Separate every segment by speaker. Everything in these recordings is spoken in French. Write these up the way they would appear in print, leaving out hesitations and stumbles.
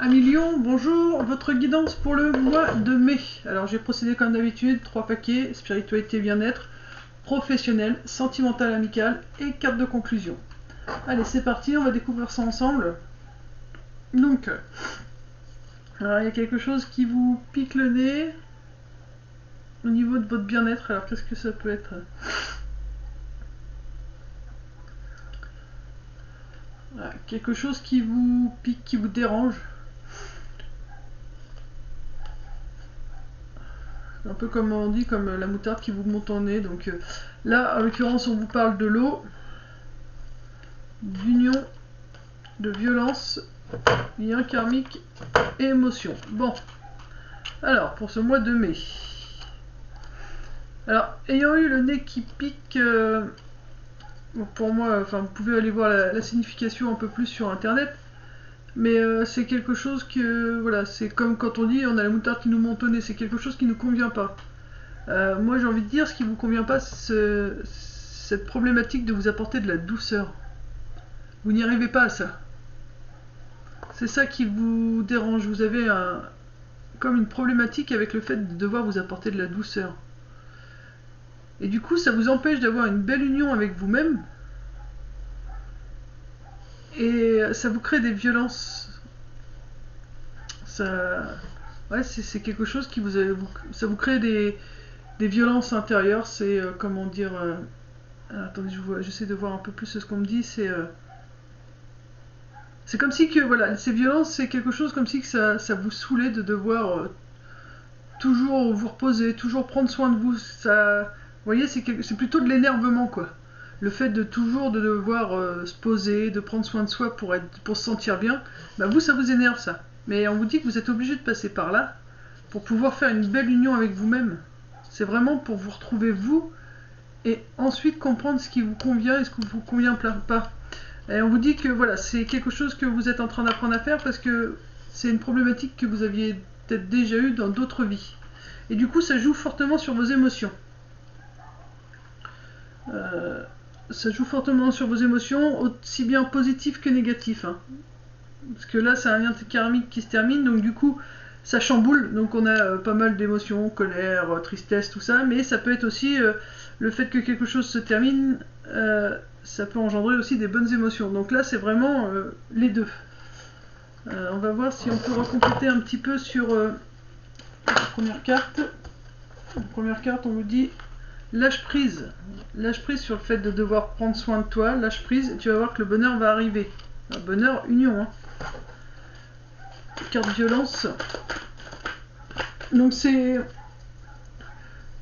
Speaker 1: Amis Lion, bonjour, votre guidance pour le mois de mai. Alors j'ai procédé comme d'habitude, 3 paquets, spiritualité, bien-être, professionnel, sentimental, amical et carte de conclusion. Allez, c'est parti, on va découvrir ça ensemble. Donc, alors il y a quelque chose qui vous pique le nez au niveau de votre bien-être. Alors qu'est-ce que ça peut être? Voilà, quelque chose qui vous pique, qui vous dérange. Un peu comme on dit, comme la moutarde qui vous monte au nez. Donc là, en l'occurrence, on vous parle de l'eau, d'union, de violence, lien karmique et émotion. Bon, alors pour ce mois de mai. Alors, ayant eu le nez qui pique, pour moi, enfin, vous pouvez aller voir la signification un peu plus sur internet. Mais c'est quelque chose que, voilà, c'est comme quand on dit on a la moutarde qui nous monte au nez, c'est quelque chose qui ne nous convient pas. Moi j'ai envie de dire, ce qui vous convient pas, c'est cette problématique de vous apporter de la douceur. Vous n'y arrivez pas à ça. C'est ça qui vous dérange. Vous avez comme une problématique avec le fait de devoir vous apporter de la douceur. Et du coup, ça vous empêche d'avoir une belle union avec vous-même. Et ça vous crée des violences. Ouais, c'est quelque chose qui ça vous crée des violences intérieures. C'est comment dire. Attendez, j'essaie de voir un peu plus ce qu'on me dit. C'est comme si que voilà, ces violences, c'est quelque chose comme si que ça vous saoulait de devoir toujours vous reposer, toujours prendre soin de vous. Ça, vous voyez, c'est plutôt de l'énervement, quoi. Le fait de toujours de devoir se poser, de prendre soin de soi pour se sentir bien, bah vous, ça vous énerve, ça. Mais on vous dit que vous êtes obligé de passer par là pour pouvoir faire une belle union avec vous-même. C'est vraiment pour vous retrouver vous et ensuite comprendre ce qui vous convient et ce qui vous convient pas. Et on vous dit que voilà, c'est quelque chose que vous êtes en train d'apprendre à faire parce que c'est une problématique que vous aviez peut-être déjà eue dans d'autres vies. Et du coup, ça joue fortement sur vos émotions. Ça joue fortement sur vos émotions, aussi bien positives que négatives. Hein. Parce que là, c'est un lien karmique qui se termine, donc du coup, ça chamboule. Donc on a pas mal d'émotions, colère, tristesse, tout ça. Mais ça peut être aussi le fait que quelque chose se termine, ça peut engendrer aussi des bonnes émotions. Donc là, c'est vraiment les deux. On va voir si on peut recompléter un petit peu sur la première carte. La première carte, on vous dit lâche prise. Lâche prise sur le fait de devoir prendre soin de toi. Lâche prise et tu vas voir que le bonheur va arriver. Un bonheur, union. Hein. Carte violence. Donc c'est...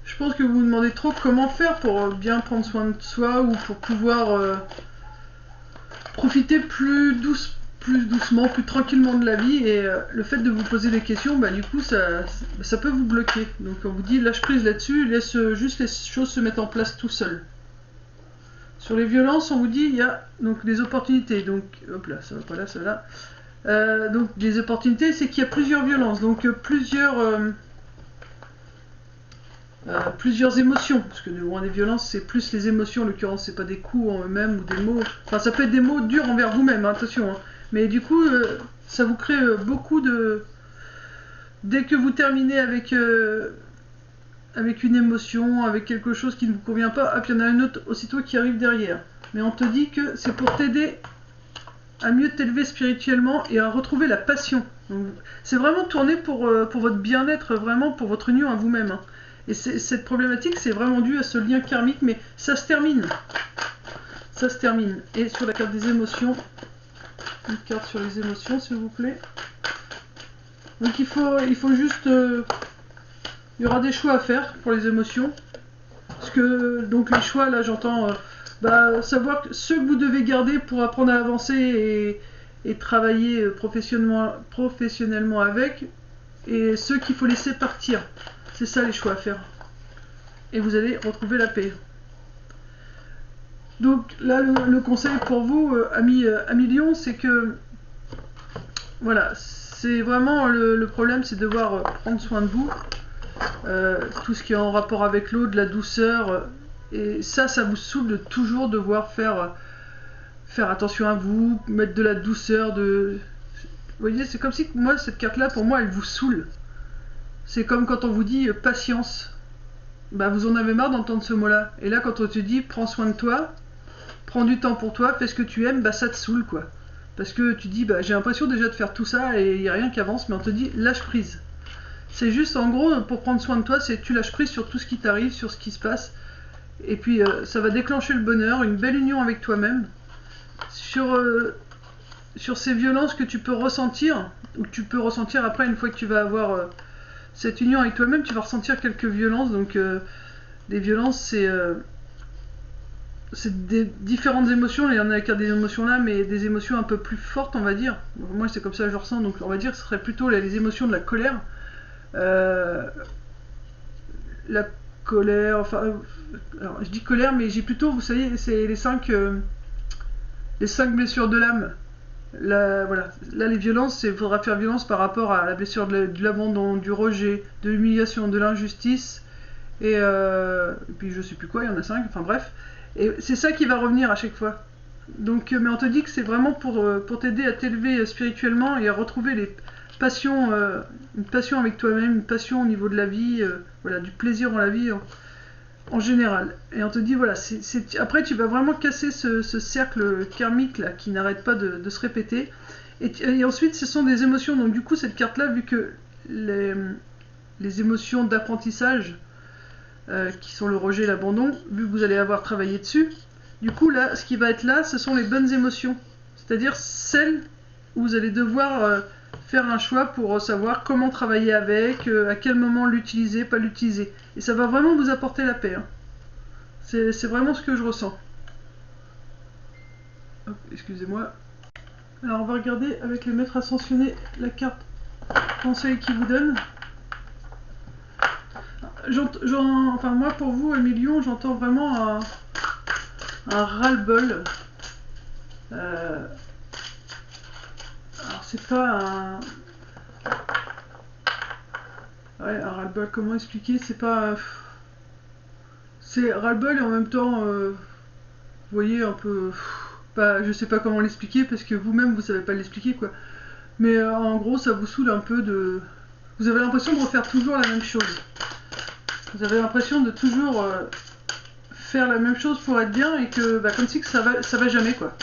Speaker 1: Je pense que vous vous demandez trop comment faire pour bien prendre soin de soi ou pour pouvoir profiter plus doucement, plus tranquillement de la vie. Et le fait de vous poser des questions, bah, du coup, ça peut vous bloquer. Donc on vous dit lâche prise là-dessus, laisse juste les choses se mettre en place tout seul. Sur les violences, on vous dit il y a donc des opportunités. Donc, hop là, ça va pas là, ça va là. Donc des opportunités, c'est qu'il y a plusieurs violences, donc plusieurs émotions, parce que loin des violences, c'est plus les émotions, en l'occurrence, c'est pas des coups en eux-mêmes ou des mots. Enfin, ça peut être des mots durs envers vous-même, hein, attention. Hein. Mais du coup, ça vous crée beaucoup de. Dès que vous terminez avec une émotion, avec quelque chose qui ne vous convient pas, hop, il y en a une autre aussitôt qui arrive derrière. Mais on te dit que c'est pour t'aider à mieux t'élever spirituellement et à retrouver la passion. C'est vraiment tourné pour votre bien-être, vraiment pour votre union à vous-même. Hein. Et cette problématique, c'est vraiment dû à ce lien karmique, mais ça se termine. Ça se termine. Et sur la carte des émotions, une carte sur les émotions, s'il vous plaît. Donc il faut juste... il y aura des choix à faire pour les émotions. Parce que, donc les choix, là, j'entends... savoir ce que vous devez garder pour apprendre à avancer et travailler professionnellement avec, et ceux qu'il faut laisser partir. C'est ça les choix à faire. Et vous allez retrouver la paix. Donc là, le conseil pour vous, amis Lion, c'est que voilà, c'est vraiment le problème, c'est de devoir prendre soin de vous. Tout ce qui est en rapport avec l'eau, de la douceur. Et ça vous saoule de toujours devoir faire attention à vous, mettre de la douceur, voyez, c'est comme si, moi, cette carte-là, pour moi, elle vous saoule. C'est comme quand on vous dit patience. Bah, vous en avez marre d'entendre ce mot-là. Et là, quand on te dit prends soin de toi, prends du temps pour toi, fais ce que tu aimes, bah ça te saoule, quoi. Parce que tu dis, bah j'ai l'impression déjà de faire tout ça et il n'y a rien qui avance, mais on te dit lâche prise. C'est juste, en gros, pour prendre soin de toi, c'est tu lâches prise sur tout ce qui t'arrive, sur ce qui se passe. Et puis, ça va déclencher le bonheur, une belle union avec toi-même. Sur ces violences que tu peux ressentir, ou que tu peux ressentir après, une fois que tu vas avoir cette union avec toi-même, tu vas ressentir quelques violences. Donc, des violences, c'est des différentes émotions. Il y en a qu'à des émotions là, mais des émotions un peu plus fortes, on va dire. Moi, c'est comme ça que je ressens. Donc, on va dire que ce serait plutôt les émotions de la colère. La colère, enfin, alors je dis colère, mais j'ai plutôt, vous savez, c'est les cinq blessures de l'âme. Là, voilà. Là, les violences, il faudra faire violence par rapport à la blessure de l'abandon, du rejet, de l'humiliation, de l'injustice, et puis je sais plus quoi, il y en a 5, enfin bref. Et c'est ça qui va revenir à chaque fois. Donc, mais on te dit que c'est vraiment pour t'aider à t'élever spirituellement et à retrouver les passions, une passion avec toi-même, une passion au niveau de la vie, voilà, du plaisir dans la vie en général. Et on te dit, voilà, après tu vas vraiment casser ce cercle karmique là qui n'arrête pas de se répéter. Et ensuite, ce sont des émotions. Donc du coup, cette carte-là, vu que les émotions d'apprentissage, qui sont le rejet et l'abandon, vu que vous allez avoir travaillé dessus, du coup là, ce qui va être là, ce sont les bonnes émotions. C'est-à-dire celles où vous allez devoir faire un choix pour savoir comment travailler avec, à quel moment l'utiliser, pas l'utiliser. Et ça va vraiment vous apporter la paix. Hein. C'est vraiment ce que je ressens. Hop, excusez-moi. Alors on va regarder avec le maître ascensionné la carte conseil qu'il vous donne. Enfin moi pour vous, Emilion, j'entends vraiment un ras-le-bol. Alors c'est pas un... Ouais, un ras-le-bol, comment expliquer? C'est pas... C'est ras-le-bol et en même temps, vous voyez, un peu... Pas, je sais pas comment l'expliquer parce que vous-même vous savez pas l'expliquer, quoi. Mais en gros, ça vous saoule un peu de... Vous avez l'impression de refaire toujours la même chose. Vous avez l'impression de toujours faire la même chose pour être bien et que, bah, comme si que ça va jamais, quoi.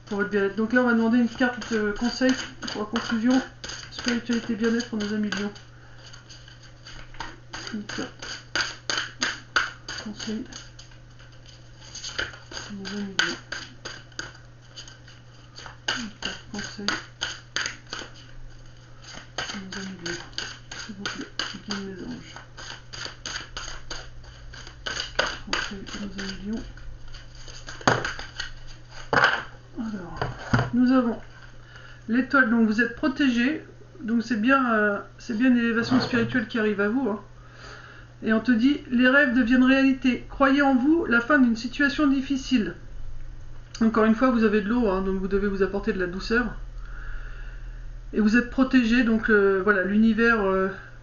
Speaker 1: Pour votre bien-être. Donc là, on va demander une carte de conseil pour la conclusion spiritualité bien-être pour nos amis lions. Une carte conseil pour nos amis lions. Une carte conseil pour nos amis lions. S'il vous plaît, guide mes anges. Conseil pour nos amis lions. Alors, nous avons l'étoile, donc vous êtes protégé, donc c'est bien une élévation spirituelle qui arrive à vous. Hein. Et on te dit, les rêves deviennent réalité. Croyez en vous, la fin d'une situation difficile. Encore une fois, vous avez de l'eau, hein, donc vous devez vous apporter de la douceur. Et vous êtes protégé, donc voilà, l'univers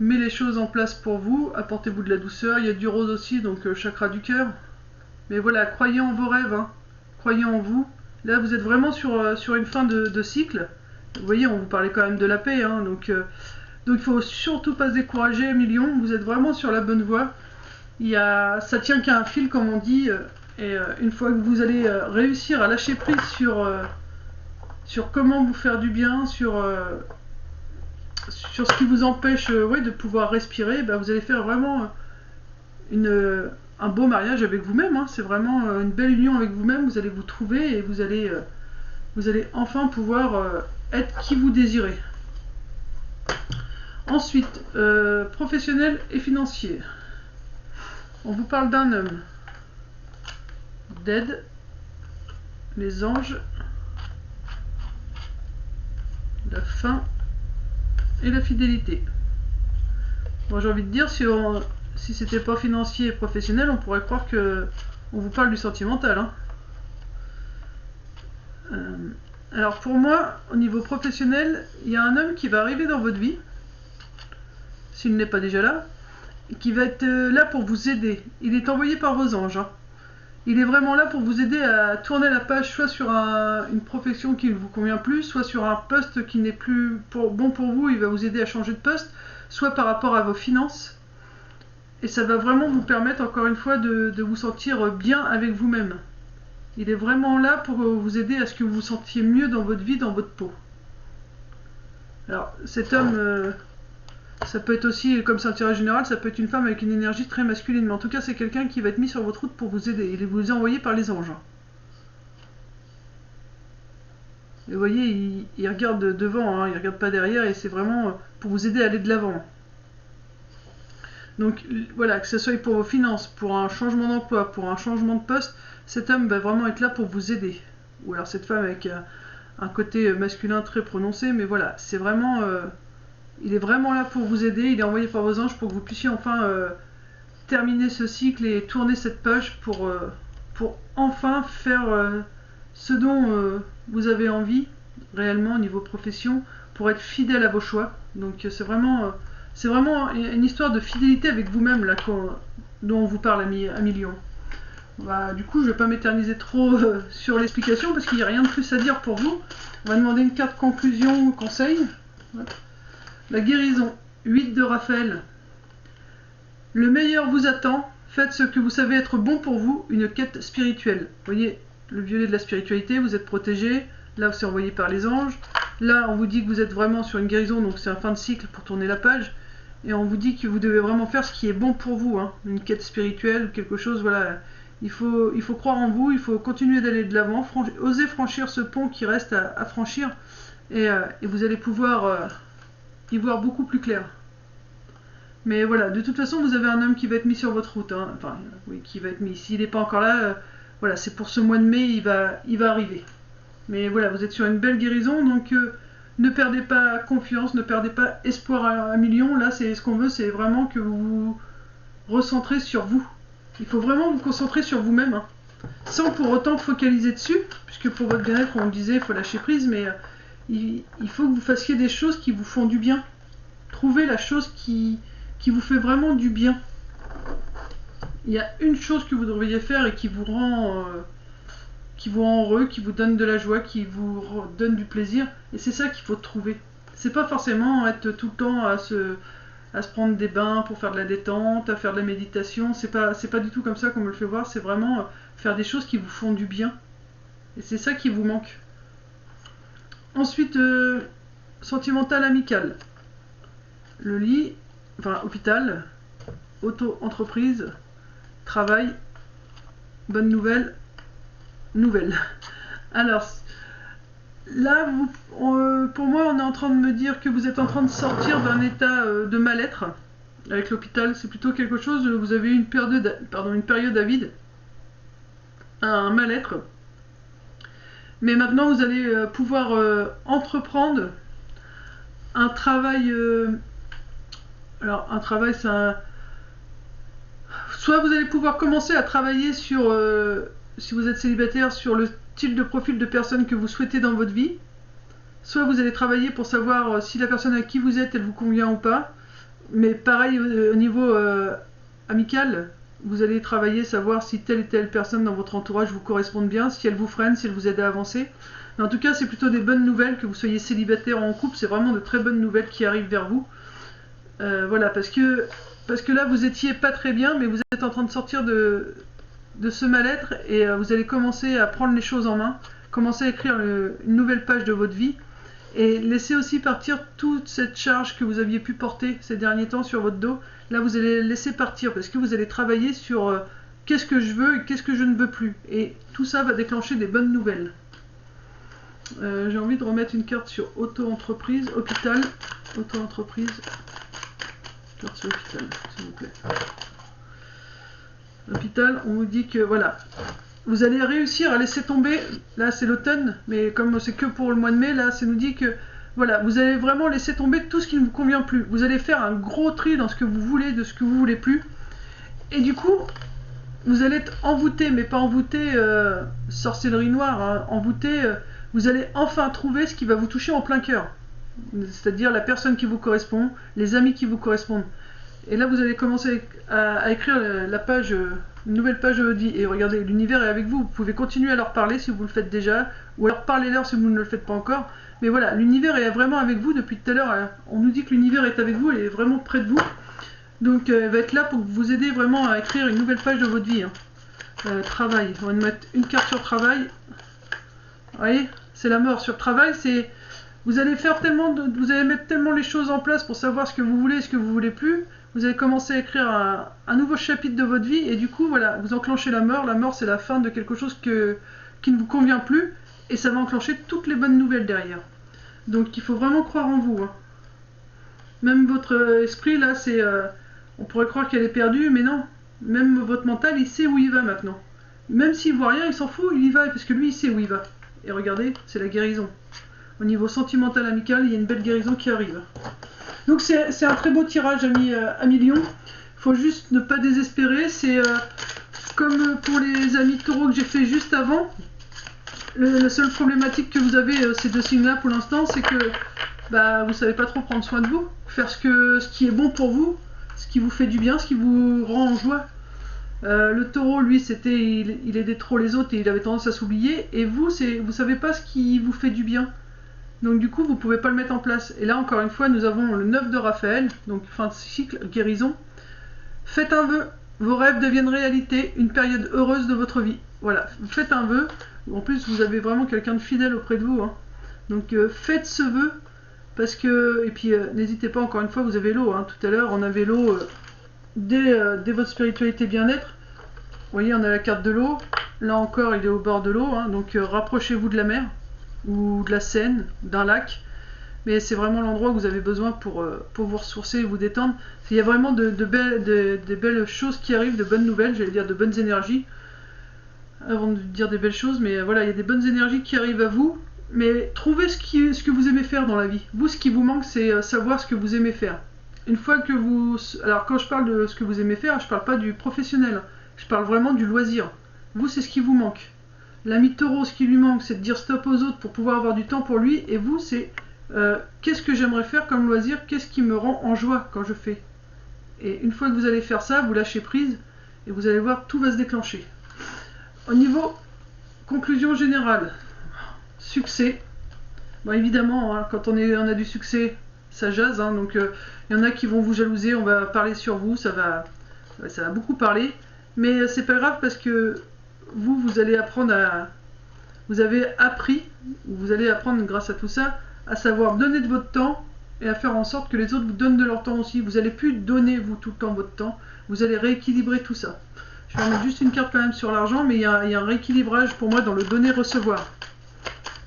Speaker 1: met les choses en place pour vous. Apportez-vous de la douceur. Il y a du rose aussi, donc chakra du cœur. Mais voilà, croyez en vos rêves, hein. Croyez en vous. Là, vous êtes vraiment sur une fin de cycle. Vous voyez, on vous parlait quand même de la paix, hein, donc il faut surtout pas se décourager, Emilion. Vous êtes vraiment sur la bonne voie. Ça tient qu'à un fil, comme on dit. Et une fois que vous allez réussir à lâcher prise sur comment vous faire du bien, sur ce qui vous empêche de pouvoir respirer, bah, vous allez faire vraiment un beau mariage avec vous-même. Hein. C'est vraiment une belle union avec vous-même. Vous allez vous trouver et vous allez enfin pouvoir être qui vous désirez. Ensuite, professionnel et financier. On vous parle d'un homme d'aide, les anges, la fin et la fidélité. Bon, j'ai envie de dire, si c'était pas financier et professionnel, on pourrait croire que on vous parle du sentimental. Hein. Alors pour moi, au niveau professionnel, il y a un homme qui va arriver dans votre vie, s'il n'est pas déjà là, qui va être là pour vous aider. Il est envoyé par vos anges. Hein. Il est vraiment là pour vous aider à tourner la page, soit sur une profession qui ne vous convient plus, soit sur un poste qui n'est plus bon pour vous, il va vous aider à changer de poste, soit par rapport à vos finances. Et ça va vraiment vous permettre, encore une fois, de vous sentir bien avec vous-même. Il est vraiment là pour vous aider à ce que vous vous sentiez mieux dans votre vie, dans votre peau. Alors, cet homme, ça peut être aussi, comme c'est un tirage général, ça peut être une femme avec une énergie très masculine. Mais en tout cas, c'est quelqu'un qui va être mis sur votre route pour vous aider. Il vous est envoyé par les anges. Et vous voyez, il regarde devant, hein, il ne regarde pas derrière, et c'est vraiment pour vous aider à aller de l'avant. Donc voilà, que ce soit pour vos finances, pour un changement d'emploi, pour un changement de poste, cet homme va vraiment être là pour vous aider. Ou alors cette femme avec un côté masculin très prononcé, mais voilà, c'est vraiment... il est vraiment là pour vous aider, il est envoyé par vos anges pour que vous puissiez enfin terminer ce cycle et tourner cette page pour enfin faire ce dont vous avez envie, réellement au niveau profession, pour être fidèle à vos choix. Donc c'est vraiment une histoire de fidélité avec vous-même là dont on vous parle à millions. Bah, du coup, je ne vais pas m'éterniser trop sur l'explication parce qu'il n'y a rien de plus à dire pour vous. On va demander une carte conclusion ou conseil. Ouais. La guérison, 8 de Raphaël. Le meilleur vous attend. Faites ce que vous savez être bon pour vous, une quête spirituelle. Vous voyez, le violet de la spiritualité, vous êtes protégé. Là, c'est envoyé par les anges. Là, on vous dit que vous êtes vraiment sur une guérison, donc c'est un fin de cycle pour tourner la page. Et on vous dit que vous devez vraiment faire ce qui est bon pour vous, hein. Une quête spirituelle, quelque chose, voilà. Il faut croire en vous, il faut continuer d'aller de l'avant, oser franchir ce pont qui reste à franchir, et vous allez pouvoir y voir beaucoup plus clair. Mais voilà, de toute façon, vous avez un homme qui va être mis sur votre route, hein. Enfin, oui, qui va être mis. S'il n'est pas encore là, voilà, c'est pour ce mois de mai, il va arriver. Mais voilà, vous êtes sur une belle guérison, donc ne perdez pas confiance, ne perdez pas espoir à million. Là, c'est ce qu'on veut, c'est vraiment que vous vous recentrez sur vous. Il faut vraiment vous concentrer sur vous-même, hein, sans pour autant focaliser dessus, puisque pour votre bien-être, on disait, il faut lâcher prise, mais il faut que vous fassiez des choses qui vous font du bien. Trouvez la chose qui vous fait vraiment du bien. Il y a une chose que vous devriez faire et qui vous rend heureux, qui vous donne de la joie, qui vous donne du plaisir, et c'est ça qu'il faut trouver. C'est pas forcément être tout le temps à se prendre des bains pour faire de la détente, à faire de la méditation, c'est pas du tout comme ça qu'on me le fait voir, c'est vraiment faire des choses qui vous font du bien. Et c'est ça qui vous manque. Ensuite, sentimental amical. Le lit, enfin hôpital, auto-entreprise, travail, bonne nouvelle, nouvelle. Alors, là, pour moi, on est en train de me dire que vous êtes en train de sortir d'un état de mal-être avec l'hôpital. C'est plutôt quelque chose, vous avez eu une période à vide, un mal-être. Mais maintenant, vous allez pouvoir entreprendre un travail. Alors, un travail, c'est soit vous allez pouvoir commencer à travailler sur, si vous êtes célibataire, sur le type de profil de personne que vous souhaitez dans votre vie, soit vous allez travailler pour savoir si la personne avec qui vous êtes, elle vous convient ou pas, mais pareil au niveau amical, vous allez travailler, savoir si telle et telle personne dans votre entourage vous correspond bien, si elle vous freine, si elle vous aide à avancer. Mais en tout cas, c'est plutôt des bonnes nouvelles, que vous soyez célibataire ou en couple, c'est vraiment de très bonnes nouvelles qui arrivent vers vous. Voilà, parce que là, vous étiez pas très bien, mais vous êtes en train de sortir de ce mal-être et vous allez commencer à prendre les choses en main, commencer à écrire une nouvelle page de votre vie et laisser aussi partir toute cette charge que vous aviez pu porter ces derniers temps sur votre dos. Là, vous allez laisser partir parce que vous allez travailler sur qu'est-ce que je veux et qu'est-ce que je ne veux plus. Et tout ça va déclencher des bonnes nouvelles. J'ai envie de remettre une carte sur auto-entreprise, hôpital, auto-entreprise. Carte sur hôpital, s'il vous plaît. L'hôpital, on vous dit que voilà, vous allez réussir à laisser tomber, là c'est l'automne, mais comme c'est que pour le mois de mai, là ça nous dit que voilà, vous allez vraiment laisser tomber tout ce qui ne vous convient plus. Vous allez faire un gros tri dans ce que vous voulez, de ce que vous voulez plus. Et du coup, vous allez être envoûté, mais pas envoûté sorcellerie noire, hein, envoûté, vous allez enfin trouver ce qui va vous toucher en plein cœur. C'est-à-dire la personne qui vous correspond, les amis qui vous correspondent. Et là, vous allez commencer à écrire la page, une nouvelle page de votre vie. Et regardez, l'univers est avec vous. Vous pouvez continuer à leur parler si vous le faites déjà, ou alors parlez-leur si vous ne le faites pas encore. Mais voilà, l'univers est vraiment avec vous depuis tout à l'heure. On nous dit que l'univers est avec vous, elle est vraiment près de vous. Donc, elle va être là pour vous aider vraiment à écrire une nouvelle page de votre vie. Travail, on va mettre une carte sur travail. Vous voyez, c'est la mort. Sur travail, c'est... Vous allez faire vous allez mettre tellement les choses en place pour savoir ce que vous voulez et ce que vous voulez plus. Vous allez commencer à écrire un nouveau chapitre de votre vie et du coup, voilà, vous enclenchez la mort. La mort, c'est la fin de quelque chose qui ne vous convient plus et ça va enclencher toutes les bonnes nouvelles derrière. Donc, il faut vraiment croire en vous. Hein. Même votre esprit, là, c'est... on pourrait croire qu'elle est perdue, mais non. Même votre mental, il sait où il va maintenant. Même s'il voit rien, il s'en fout, il y va parce que lui, il sait où il va. Et regardez, c'est la guérison. Au niveau sentimental, amical, il y a une belle guérison qui arrive. Donc c'est un très beau tirage, ami Lion. Il faut juste ne pas désespérer. C'est comme pour les amis taureaux que j'ai fait juste avant. La seule problématique que vous avez, ces deux signes-là pour l'instant, c'est que vous savez pas trop prendre soin de vous. Faire ce qui est bon pour vous, ce qui vous fait du bien, ce qui vous rend en joie. Le taureau, lui, il aidait trop les autres et il avait tendance à s'oublier. Et vous savez pas ce qui vous fait du bien. Donc du coup, vous ne pouvez pas le mettre en place. Et là, encore une fois, nous avons le 9 de Raphaël, donc fin de cycle, guérison. Faites un vœu, vos rêves deviennent réalité, une période heureuse de votre vie. Voilà, faites un vœu. En plus, vous avez vraiment quelqu'un de fidèle auprès de vous. Hein. Donc faites ce vœu, parce que... Et puis, n'hésitez pas, encore une fois, vous avez l'eau. Hein. Tout à l'heure, on avait l'eau dès votre spiritualité bien-être. Vous voyez, on a la carte de l'eau. Là encore, il est au bord de l'eau. Hein. Donc rapprochez-vous de la mer. Ou de la Seine, d'un lac, mais c'est vraiment l'endroit où vous avez besoin pour vous ressourcer et vous détendre. Il y a vraiment de belles choses qui arrivent, de bonnes nouvelles, j'allais dire de bonnes énergies, avant de dire des belles choses, mais voilà, il y a des bonnes énergies qui arrivent à vous, mais trouvez ce que vous aimez faire dans la vie. Vous, ce qui vous manque, c'est savoir ce que vous aimez faire. Une fois que vous... Alors quand je parle de ce que vous aimez faire, je parle pas du professionnel, je parle vraiment du loisir. Vous, c'est ce qui vous manque. L'ami taureau, ce qui lui manque, c'est de dire stop aux autres pour pouvoir avoir du temps pour lui. Et vous, c'est qu'est-ce que j'aimerais faire comme loisir, qu'est-ce qui me rend en joie quand je fais. Et une fois que vous allez faire ça, vous lâchez prise et vous allez voir, tout va se déclencher. Au niveau conclusion générale, succès. Bon, évidemment, hein, quand on a du succès, ça jase. Hein, donc il y en a qui vont vous jalouser, on va parler sur vous, ça va beaucoup parler. Mais c'est pas grave parce que vous allez apprendre vous avez appris, ou vous allez apprendre grâce à tout ça, à savoir donner de votre temps et à faire en sorte que les autres vous donnent de leur temps aussi. Vous n'allez plus donner vous tout le temps votre temps, vous allez rééquilibrer tout ça. Je vais en mettre juste une carte quand même sur l'argent, mais il y a un rééquilibrage pour moi dans le donner-recevoir.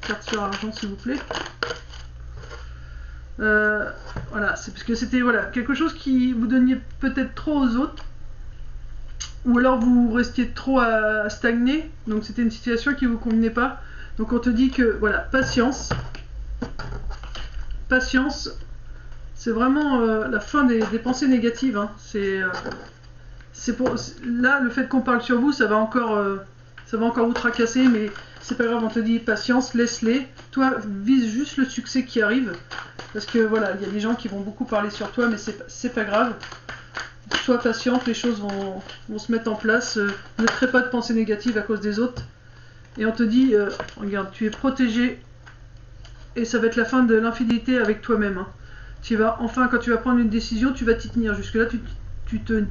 Speaker 1: Carte sur l'argent s'il vous plaît. Voilà, c'est parce que c'était quelque chose qui vous donniez peut-être trop aux autres. Ou alors vous restiez trop à stagner, donc c'était une situation qui ne vous convenait pas. Donc on te dit que, voilà, patience. Patience, c'est vraiment la fin des pensées négatives. Hein. Là, le fait qu'on parle sur vous, ça va encore vous tracasser, mais c'est pas grave, on te dit patience, laisse-les. Toi, vise juste le succès qui arrive. Parce que voilà, il y a des gens qui vont beaucoup parler sur toi, mais c'est pas grave. Sois patiente, les choses vont se mettre en place. Ne crée pas de pensées négatives à cause des autres. Et on te dit, regarde, tu es protégé. Et ça va être la fin de l'infidélité avec toi-même. Hein. Enfin, quand tu vas prendre une décision, tu vas t'y tenir. Jusque-là, tu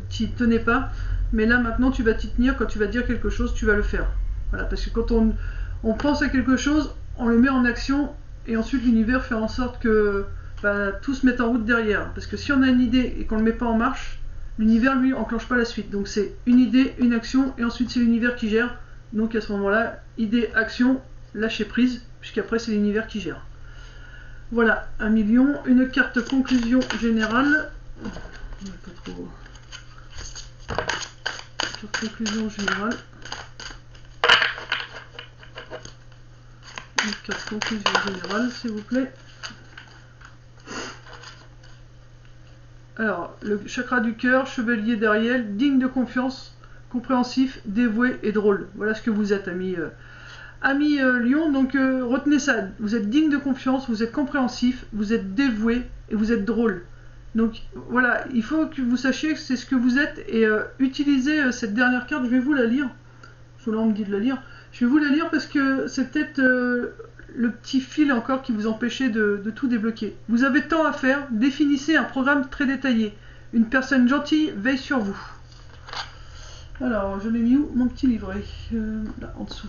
Speaker 1: t'y tenais pas. Mais là, maintenant, tu vas t'y tenir. Quand tu vas dire quelque chose, tu vas le faire. Voilà, parce que quand on pense à quelque chose, on le met en action. Et ensuite, l'univers fait en sorte que tout se mette en route derrière. Parce que si on a une idée et qu'on ne le met pas en marche, l'univers, lui, enclenche pas la suite. Donc c'est une idée, une action, et ensuite c'est l'univers qui gère. Donc à ce moment-là, idée, action, lâcher prise, puisqu'après c'est l'univers qui gère. Voilà, 1 million, une carte conclusion générale. Pas trop. Carte conclusion générale. Une carte conclusion générale, s'il vous plaît. Alors, le chakra du cœur, chevalier d'Ariel, digne de confiance, compréhensif, dévoué et drôle. Voilà ce que vous êtes, ami Lion. Donc, retenez ça. Vous êtes digne de confiance, vous êtes compréhensif, vous êtes dévoué et vous êtes drôle. Donc voilà, il faut que vous sachiez que c'est ce que vous êtes et utilisez cette dernière carte, je vais vous la lire. Là on me dit de la lire. Je vais vous la lire parce que c'est peut-être le petit fil encore qui vous empêchait de tout débloquer. Vous avez tant à faire, définissez un programme très détaillé. Une personne gentille veille sur vous. Alors, je l'ai mis où mon petit livret? Là, en dessous.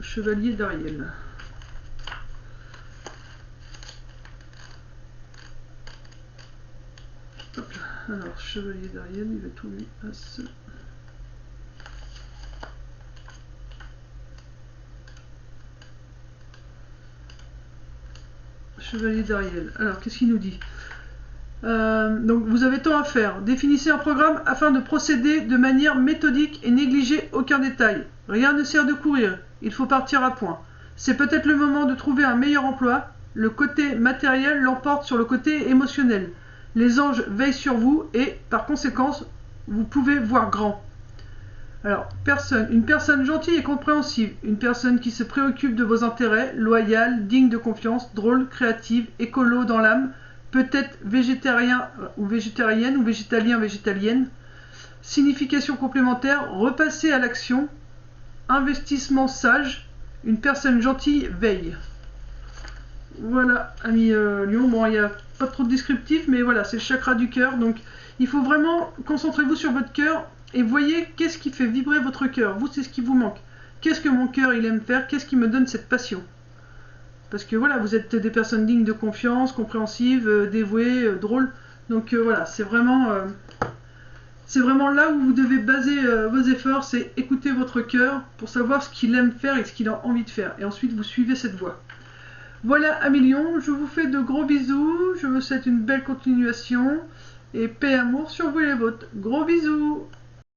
Speaker 1: Chevalier d'Ariel. Hop là. Alors, Chevalier d'Ariel, il va tout lui à ce... Chevalier d'Ariel. Alors, qu'est-ce qu'il nous dit? Donc, vous avez tant à faire. Définissez un programme afin de procéder de manière méthodique et négligez aucun détail. Rien ne sert de courir. Il faut partir à point. C'est peut-être le moment de trouver un meilleur emploi. Le côté matériel l'emporte sur le côté émotionnel. Les anges veillent sur vous et, par conséquence, vous pouvez voir grand. Alors, une personne gentille et compréhensive, une personne qui se préoccupe de vos intérêts, loyale, digne de confiance, drôle, créative, écolo dans l'âme, peut-être végétarien ou végétarienne ou végétalien, végétalienne. Signification complémentaire, repasser à l'action, investissement sage, une personne gentille veille. Voilà, ami Lion, bon, il n'y a pas trop de descriptif, mais voilà, c'est le chakra du cœur, donc il faut vraiment concentrez-vous sur votre cœur et voyez qu'est-ce qui fait vibrer votre cœur. Vous, c'est ce qui vous manque. Qu'est-ce que mon cœur il aime faire? Qu'est-ce qui me donne cette passion? Parce que voilà, vous êtes des personnes dignes de confiance, compréhensives, dévouées, drôles. Donc voilà, c'est vraiment là où vous devez baser vos efforts, c'est écouter votre cœur pour savoir ce qu'il aime faire et ce qu'il a envie de faire. Et ensuite, vous suivez cette voie. Voilà, amis Lions, je vous fais de gros bisous, je vous souhaite une belle continuation et paix et amour sur vous et les vôtres. Gros bisous!